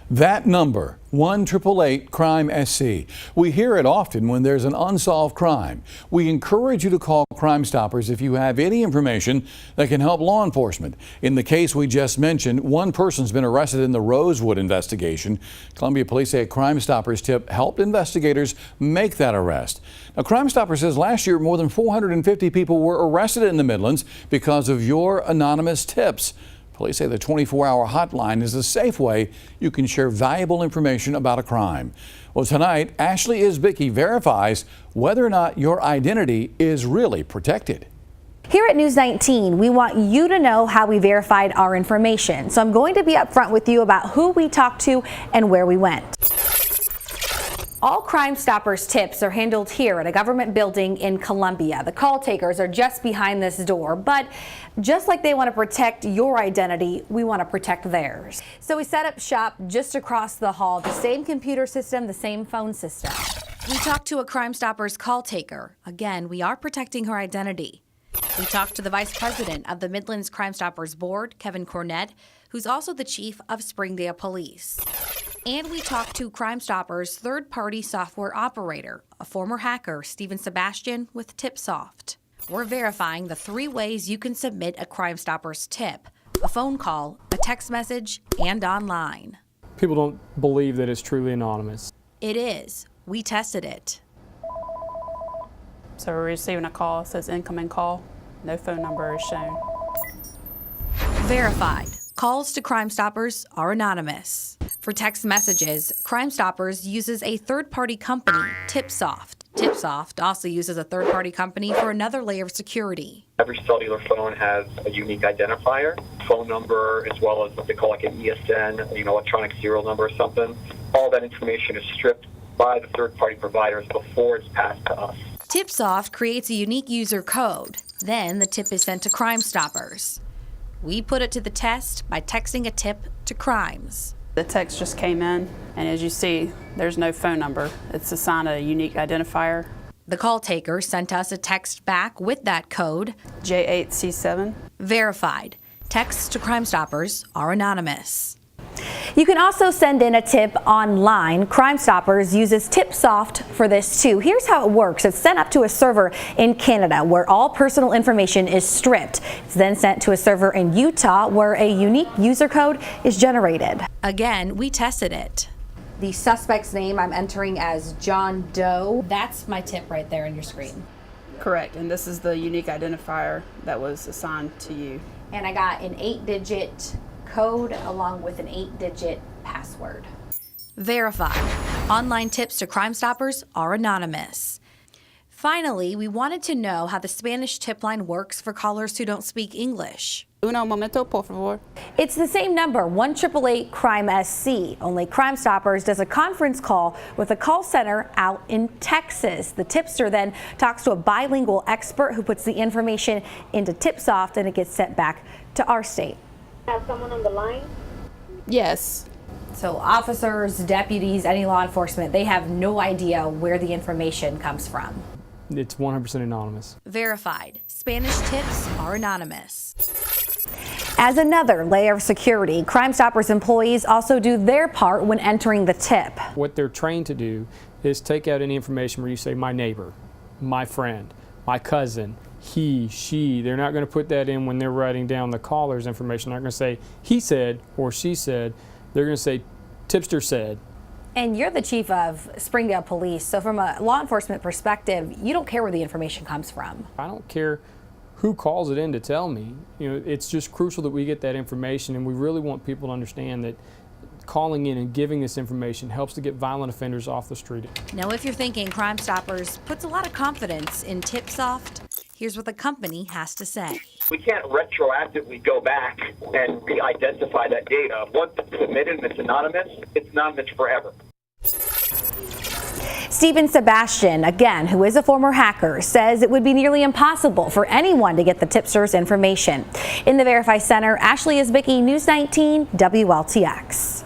That number, 1-888-CRIME-SC. We hear it often when there's an unsolved crime. We encourage you to call Crime Stoppers if you have any information that can help law enforcement. In the case we just mentioned, one person's been arrested in the Rosewood investigation. Columbia police say a Crime Stoppers tip helped investigators make that arrest. Now, Crime Stoppers says last year more than 450 people were arrested in the Midlands because of your anonymous tips. Police say the 24-hour hotline is a safe way you can share valuable information about a crime. Well, tonight, Ashley Isbicki verifies whether or not your identity is really protected. Here at News 19, we want you to know how we verified our information. So I'm going to be upfront with you about who we talked to and where we went. All Crime Stoppers tips are handled here at a government building in Columbia. The call takers are just behind this door, but just like they want to protect your identity, we want to protect theirs. So we set up shop just across the hall, the same computer system, the same phone system. We talked to a Crime Stoppers call taker. Again, we are protecting her identity. We talked to the vice president of the Midlands Crime Stoppers Board, Kevin Cornett, who's also the chief of Springdale Police. And we talked to Crime Stoppers' third-party software operator, a former hacker, Stephen Sebastian, with TipSoft. We're verifying the 3 ways you can submit a Crime Stoppers tip: a phone call, a text message, and online. People don't believe that it's truly anonymous. It is. We tested it. So we're receiving a call, it says incoming call, no phone number is shown. Verified. Calls to Crime Stoppers are anonymous. For text messages, Crime Stoppers uses a third-party company, TipSoft. TipSoft also uses a third-party company for another layer of security. Every cellular phone has a unique identifier, phone number, as well as what they call like an ESN, electronic serial number or something. All that information is stripped by the third-party providers before it's passed to us. TipSoft creates a unique user code. Then the tip is sent to Crime Stoppers. We put it to the test by texting a tip to Crimes. The text just came in, and as you see, there's no phone number. It's assigned a unique identifier. The call taker sent us a text back with that code. J8C7. Verified. Texts to Crime Stoppers are anonymous. You can also send in a tip online. Crime Stoppers uses TipSoft for this too. Here's how it works. It's sent up to a server in Canada where all personal information is stripped. It's then sent to a server in Utah where a unique user code is generated. Again, we tested it. The suspect's name I'm entering as John Doe. That's my tip right there on your screen. Correct, and this is the unique identifier that was assigned to you. And I got an 8-digit code along with an 8-digit password. Verified. Online tips to Crime Stoppers are anonymous. Finally, we wanted to know how the Spanish tip line works for callers who don't speak English. Uno momento, por favor. It's the same number, 1-888-CRIME-SC, only Crime Stoppers does a conference call with a call center out in Texas. The tipster then talks to a bilingual expert who puts the information into TipSoft and it gets sent back to our state. Have someone on the line? Yes. So officers, deputies, any law enforcement, they have no idea where the information comes from. It's 100% anonymous. Verified. Spanish tips are anonymous. As another layer of security, Crime Stoppers employees also do their part when entering the tip. What they're trained to do is take out any information where you say my neighbor, my friend, my cousin, he, she. They're not going to put that in when they're writing down the caller's information. They're not going to say he said or she said. They're going to say tipster said. And you're the chief of Springdale Police, so from a law enforcement perspective, you don't care where the information comes from. I don't care who calls it in to tell me. It's just crucial that we get that information, and we really want people to understand that calling in and giving this information helps to get violent offenders off the street. Now, if you're thinking Crime Stoppers puts a lot of confidence in TipSoft, here's what the company has to say. We can't retroactively go back and re-identify that data. Once it's submitted and it's anonymous forever. Stephen Sebastian, again, who is a former hacker, says it would be nearly impossible for anyone to get the tipster's information. In the Verify Center, Ashley Isbicki, News 19, WLTX.